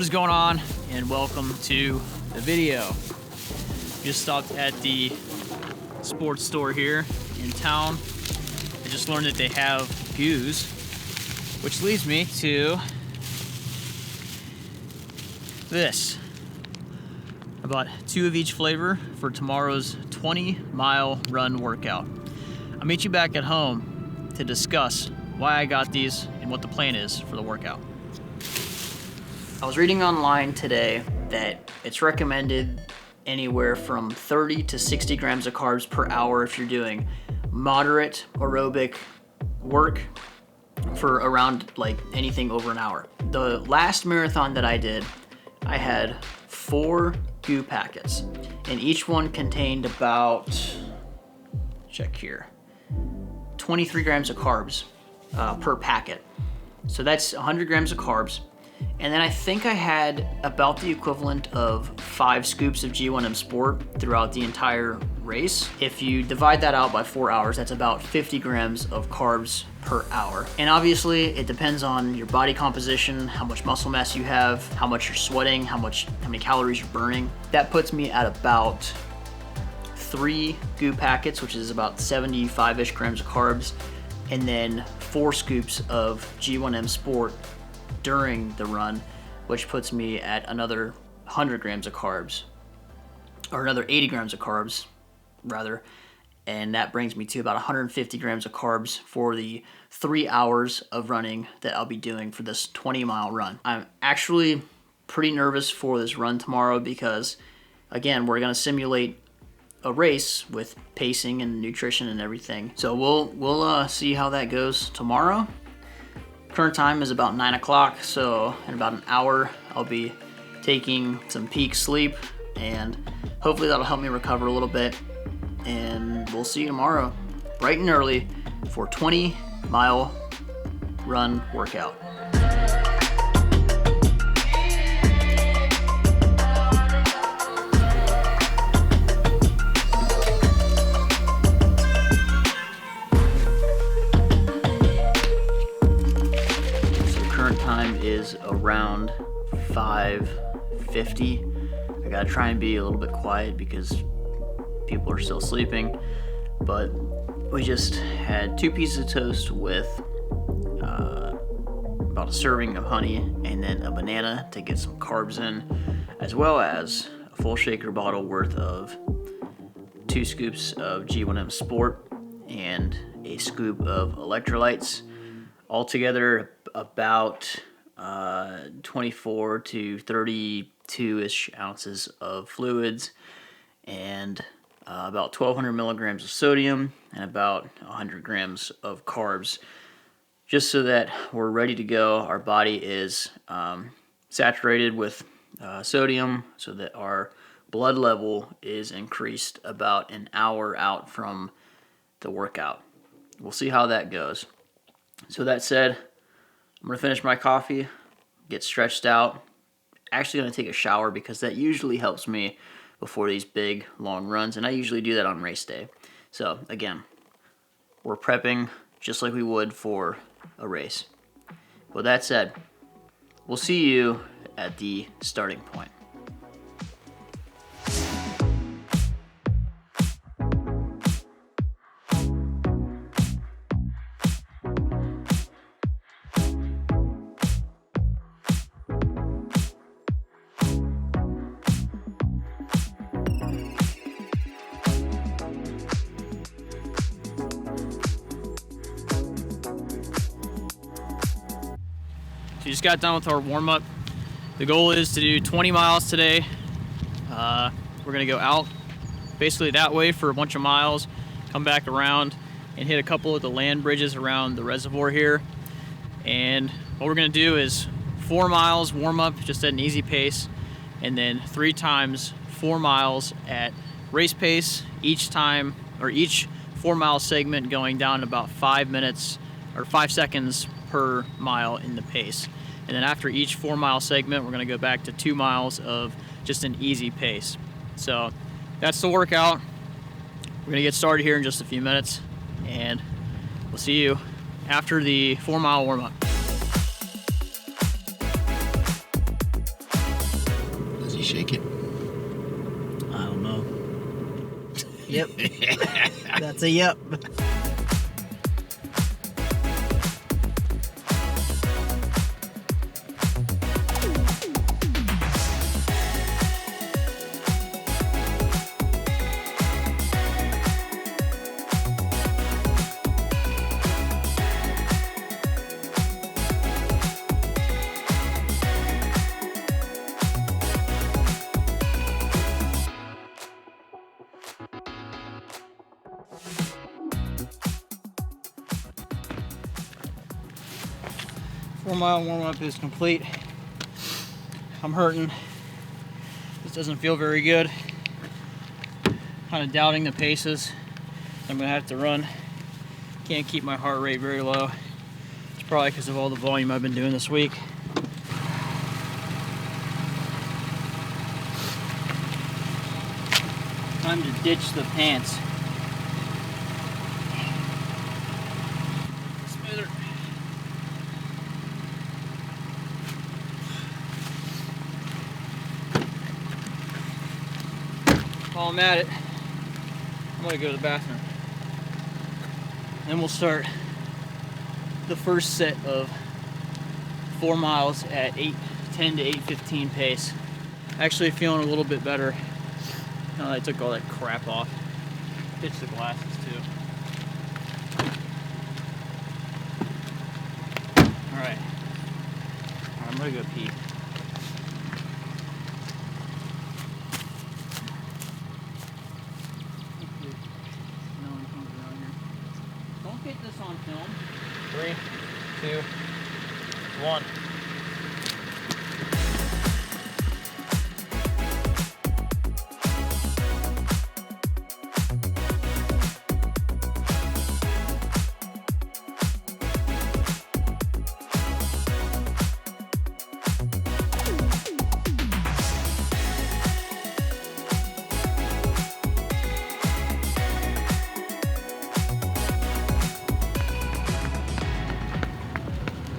is going on, and welcome to the video. Just stopped at the sports store here in town. I just learned that they have views, which leads me to this. I bought 2 of each flavor for tomorrow's 20-mile run workout. I'll meet you back at home to discuss why I got these and what the plan is for the workout. I was reading online today that it's recommended anywhere from 30 to 60 grams of carbs per hour if you're doing moderate aerobic work for around like anything over an hour. The last marathon that I did, I had 4 goo packets, and each one contained about, check here, 23 grams of carbs per packet. So that's 100 grams of carbs. And then I think I had about the equivalent of 5 scoops of G1M Sport throughout the entire race. If you divide that out by 4 hours, that's about 50 grams of carbs per hour. And obviously it depends on your body composition, how much muscle mass you have, how much you're sweating, how many calories you're burning. That puts me at about 3 goo packets, which is about 75-ish grams of carbs, and then 4 scoops of G1M Sport during the run, which puts me at another 100 grams of carbs, or another 80 grams of carbs rather, and that brings me to about 150 grams of carbs for the 3 hours of running that I'll be doing for this 20-mile run. I'm actually pretty nervous for this run tomorrow because, again, we're going to simulate a race with pacing and nutrition and everything. So we'll see how that goes tomorrow. Current time is about 9 o'clock, so in about an hour I'll be taking some peak sleep, and hopefully that'll help me recover a little bit, and we'll see you tomorrow bright and early for 20-mile run workout. Time is around 5:50. I gotta try and be a little bit quiet because people are still sleeping, but we just had 2 pieces of toast with about a serving of honey and then a banana to get some carbs in, as well as a full shaker bottle worth of 2 scoops of G1M Sport and a scoop of electrolytes. Altogether about 24 to 32-ish ounces of fluids, and about 1,200 milligrams of sodium and about 100 grams of carbs, just so that we're ready to go. Our body is saturated with sodium so that our blood level is increased about an hour out from the workout. We'll see how that goes. So that said, I'm going to finish my coffee, get stretched out. Actually going to take a shower because that usually helps me before these big, long runs, and I usually do that on race day. So again, we're prepping just like we would for a race. With that said, we'll see you at the starting point. We just got done with our warm-up. The goal is to do 20 miles today. We're gonna go out basically that way for a bunch of miles, come back around and hit a couple of the land bridges around the reservoir here. And what we're gonna do is 4 miles warm-up just at an easy pace, and then 3 times 4 miles at race pace, each 4-mile segment going down about 5 minutes or 5 seconds per mile in the pace. And then after each 4-mile segment, we're gonna go back to 2 miles of just an easy pace. So that's the workout. We're gonna get started here in just a few minutes, and we'll see you after the 4-mile warm-up. shake it? I don't know. Yep. That's a yep. Four-mile warm-up is complete. I'm hurting. This doesn't feel very good. Kind of doubting the paces I'm gonna have to run. Can't keep my heart rate very low. It's probably because of all the volume I've been doing this week. Time to ditch the pants. Smoother. While I'm at it, I'm gonna go to the bathroom. Then we'll start the first set of 4 miles at 8:10 to 8:15 pace. Actually feeling a little bit better now that I took all that crap off. Ditched the glasses too. Alright, I'm gonna go pee. Don't get this on film. 3, 2, 1.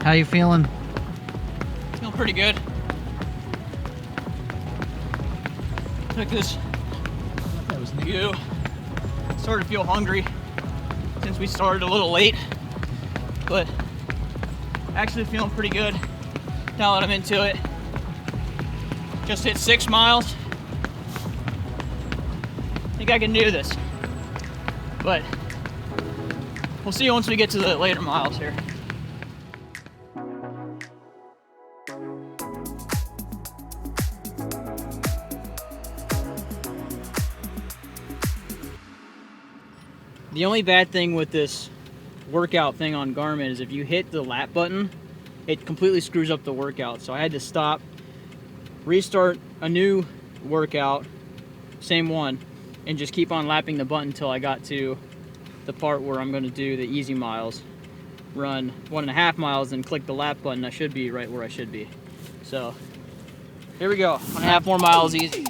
How you feeling? Feeling pretty good. Took this view. Started to feel hungry since we started a little late, but actually feeling pretty good now that I'm into it. Just hit 6 miles. Think I can do this, but we'll see once we get to the later miles here. The only bad thing with this workout thing on Garmin is if you hit the lap button, it completely screws up the workout. So I had to stop, restart a new workout, same one, and just keep on lapping the button until I got to the part where I'm going to do the easy miles. Run 1.5 miles and click the lap button. I should be right where I should be. So here we go, 1.5 more miles easy.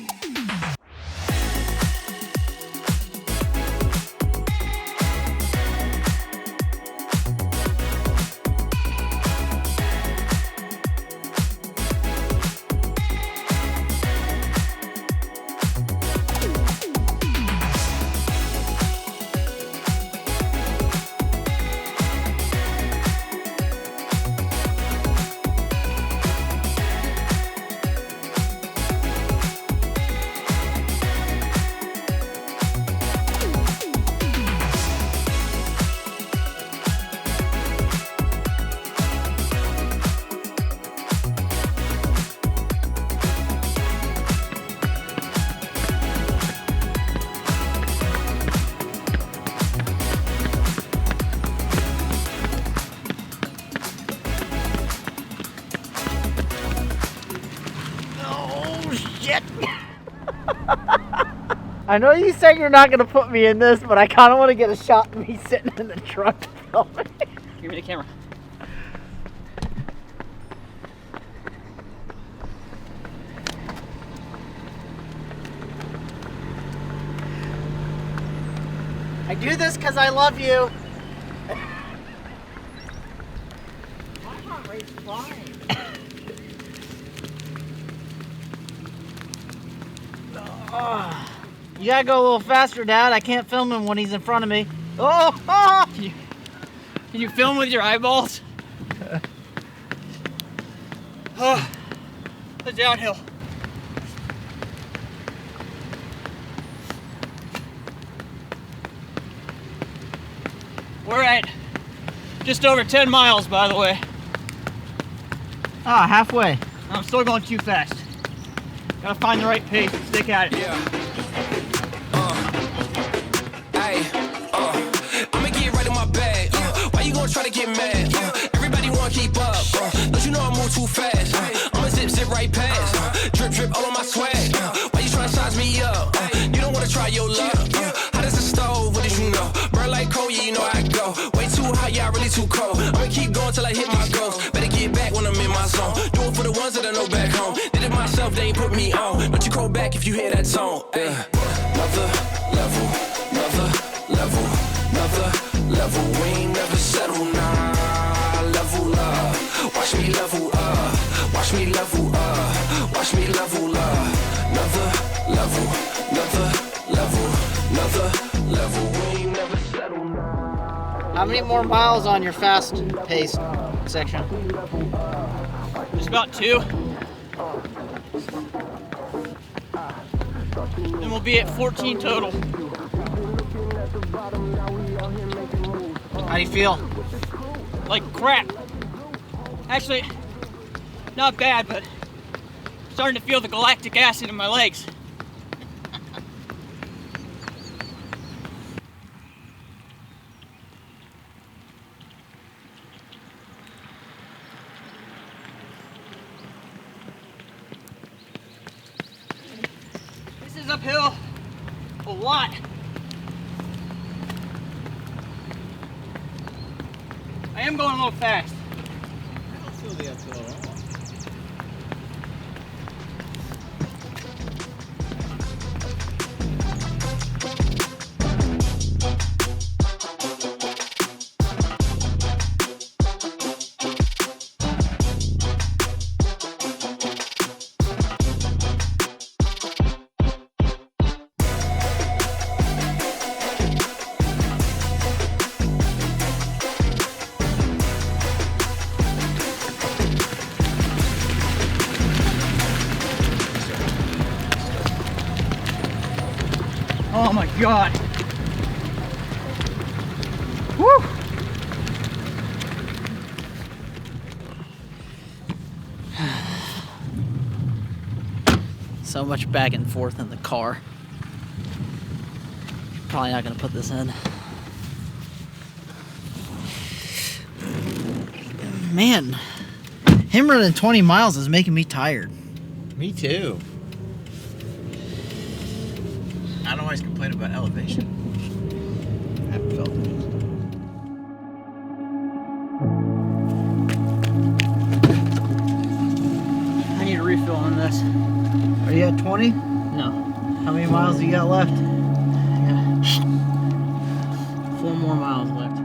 I know you said you're not gonna put me in this, but I kind of want to get a shot of me sitting in the truck filming. Give me the camera. I do this because I love you. My heart rate's flying. You gotta go a little faster, Dad. I can't film him when he's in front of me. Oh! Can you film with your eyeballs? Oh, the downhill. We're at just over 10 miles, by the way. Ah, halfway. I'm still going too fast. Gotta find the right pace and stick at it. Yeah. Hey. I'ma get right in my bag. Why you gonna try to get mad? Everybody wanna keep up. Don't you know I move too fast? I'ma zip right past. Drip all on my swag. Why you trying to size me up? You don't wanna try your luck. Hot as a stove, what did you know? Burn like coal, yeah, you know I go. Way too hot, yeah, really too cold. I'ma keep going till I hit my goals. Better get back when I'm in my zone. Do it for the ones that I know back home. Did it myself, they ain't put me on. Don't you call back if you hear that tone. Another level, another level, another level. We ain't never settle, nah. Level up, watch me level up, watch me level up, watch me level up. Another level, another level, another level. We ain't never settle, nah. How many more miles on your fast paced section? Just about 2. And we'll be at 14 total. How do you feel? Like crap. Actually, not bad, but I'm starting to feel the galactic acid in my legs. This is uphill a lot. I am going a little fast. I don't feel the uphill at all. Oh my God. Woo! So much back and forth in the car. Probably not gonna put this in. Man, him running 20 miles is making me tired. Me too. I don't always complain about elevation. I haven't felt it. I need a refill on this. Are you at 20? No. How many miles do you got left? I got 4 more miles left.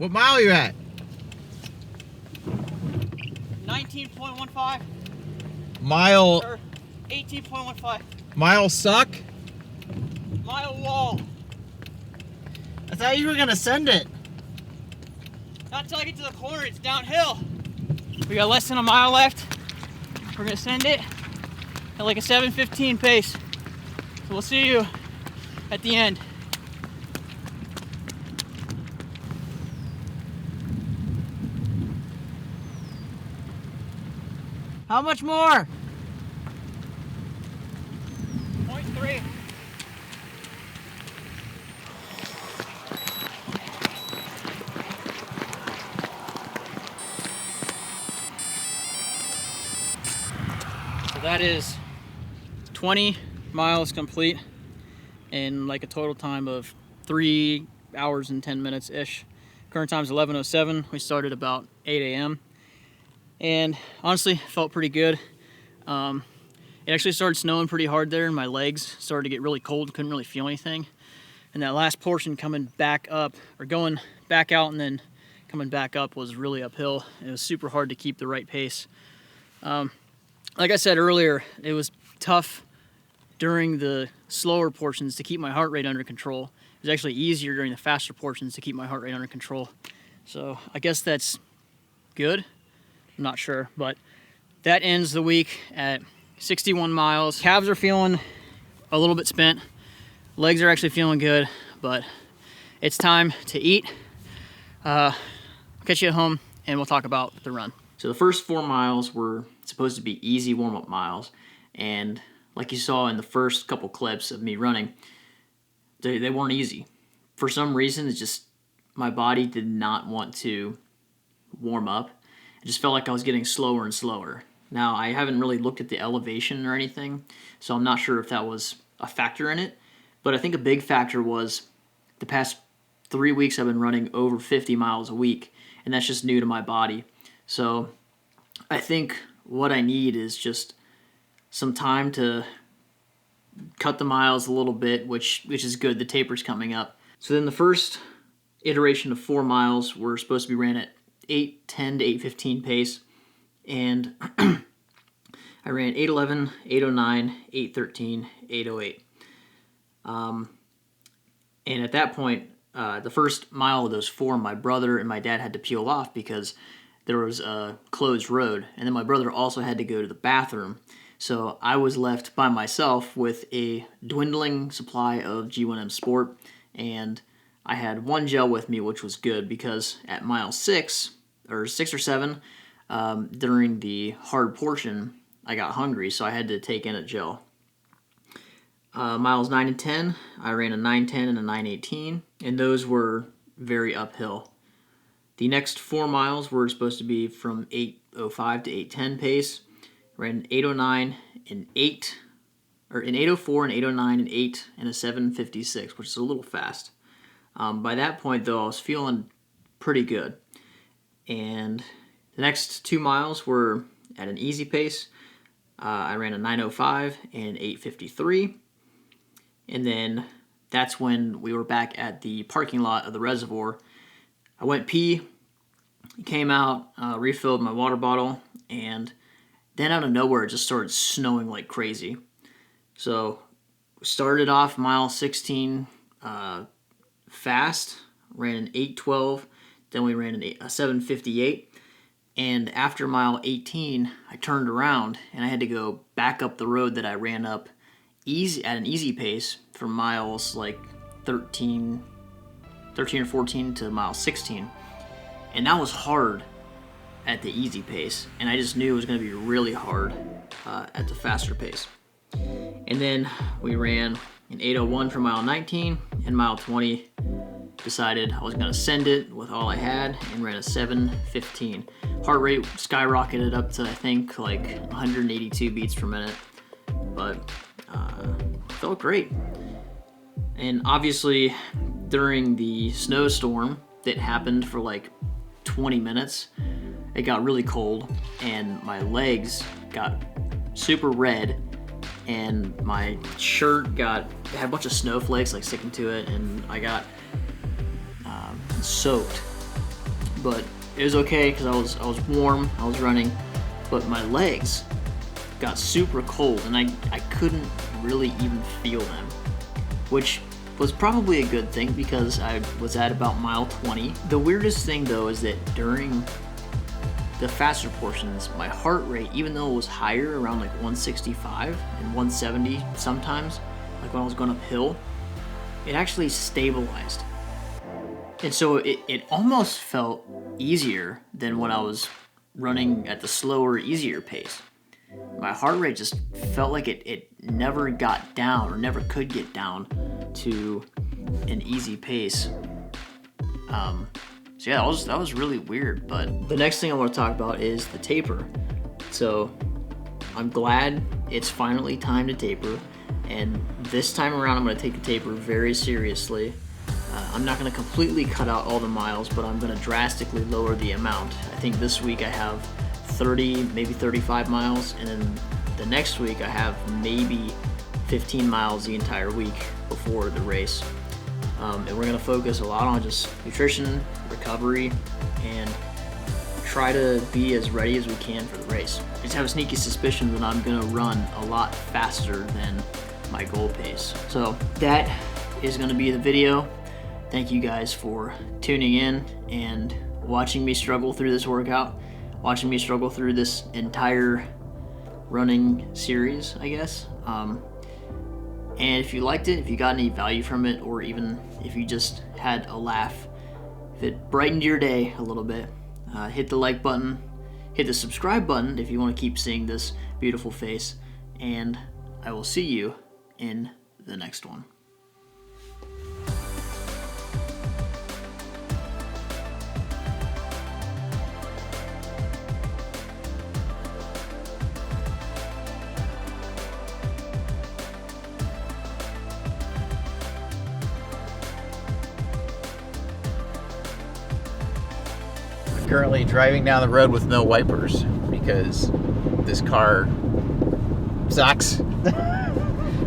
What mile are you at? 19.15 Mile. or 18.15. Mile suck? Mile wall. I thought you were gonna send it. Not until I get to the corner, it's downhill. We got less than a mile left. We're gonna send it at like a 7:15 pace. So we'll see you at the end. How much more? 0.3. So that is 20 miles complete in like a total time of 3 hours and 10 minutes ish. Current time is 11:07. We started about 8 a.m. and honestly felt pretty good. It actually started snowing pretty hard there and my legs started to get really cold, couldn't really feel anything. And that last portion coming back up, or going back out and then coming back up, was really uphill. It was super hard to keep the right pace. Like I said earlier, it was tough during the slower portions to keep my heart rate under control. It was actually easier during the faster portions to keep my heart rate under control. So I guess that's good. I'm not sure, but that ends the week at 61 miles. Calves are feeling a little bit spent. Legs are actually feeling good, but it's time to eat. I'll catch you at home and we'll talk about the run. So the first 4 miles were supposed to be easy warm-up miles, and like you saw in the first couple clips of me running, they weren't easy. For some reason, it's just my body did not want to warm up. I just felt like I was getting slower and slower. Now, I haven't really looked at the elevation or anything, so I'm not sure if that was a factor in it, but I think a big factor was the past 3 weeks I've been running over 50 miles a week, and that's just new to my body. So I think what I need is just some time to cut the miles a little bit, which is good. The taper's coming up. So then the first iteration of 4 miles were supposed to be ran at 8:10 to 8:15 pace, and I ran 8:11, 8:09, 8:13, 8:08. And at that point, the first mile of those 4, my brother and my dad had to peel off because there was a closed road, and then my brother also had to go to the bathroom. So I was left by myself with a dwindling supply of G1M Sport, and I had 1 gel with me, which was good because at mile 6 or 7, during the hard portion, I got hungry, so I had to take in a gel. Miles 9 and 10, I ran a 9:10 and a 9:18, and those were very uphill. The next 4 miles were supposed to be from 8:05 to 8:10 pace. Ran 8:09 and 8, or in 8:04 and 8:09 and 8 and a 7:56, which is a little fast. By that point, though, I was feeling pretty good. And the next 2 miles were at an easy pace. I ran a 9:05 and 8:53. And then that's when we were back at the parking lot of the reservoir. I went pee, came out, refilled my water bottle, and then out of nowhere it just started snowing like crazy. So started off mile 16 fast, ran an 8:12, then we ran a 7:58, and after mile 18 I turned around and I had to go back up the road that I ran up at an easy pace from miles like 13 or 14 to mile 16, and that was hard at the easy pace, and I just knew it was going to be really hard at the faster pace. And then we ran an 8:01 for mile 19, and mile 20 decided I was going to send it with all I had and ran a 7:15. Heart rate skyrocketed up to I think like 182 beats per minute, but felt great. And obviously during the snowstorm that happened for like 20 minutes, it got really cold and my legs got super red and my shirt had a bunch of snowflakes like sticking to it, and I got soaked. but it was okay because I was warm, I was running, but my legs got super cold and I couldn't really even feel them, which was probably a good thing because I was at about mile 20. The weirdest thing though is that during the faster portions, my heart rate, even though it was higher, around like 165 and 170 sometimes, like when I was going uphill, it actually stabilized. And so it almost felt easier than when I was running at the slower, easier pace. My heart rate just felt like it never got down, or never could get down to an easy pace. So yeah, that was really weird. But the next thing I want to talk about is the taper. So I'm glad it's finally time to taper, and this time around I'm going to take the taper very seriously. I'm not going to completely cut out all the miles, but I'm going to drastically lower the amount. I think this week I have 30, maybe 35 miles, and then the next week I have maybe 15 miles the entire week before the race. And we're going to focus a lot on just nutrition, recovery, and try to be as ready as we can for the race. I just have a sneaky suspicion that I'm going to run a lot faster than my goal pace. So that is going to be the video. Thank you guys for tuning in and watching me struggle through this workout, watching me struggle through this entire running series, I guess. And if you liked it, if you got any value from it, or even if you just had a laugh, if it brightened your day a little bit, hit the like button, hit the subscribe button if you want to keep seeing this beautiful face, and I will see you in the next one. Currently driving down the road with no wipers because this car sucks.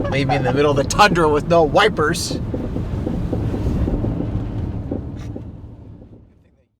Leave me in the middle of the tundra with no wipers.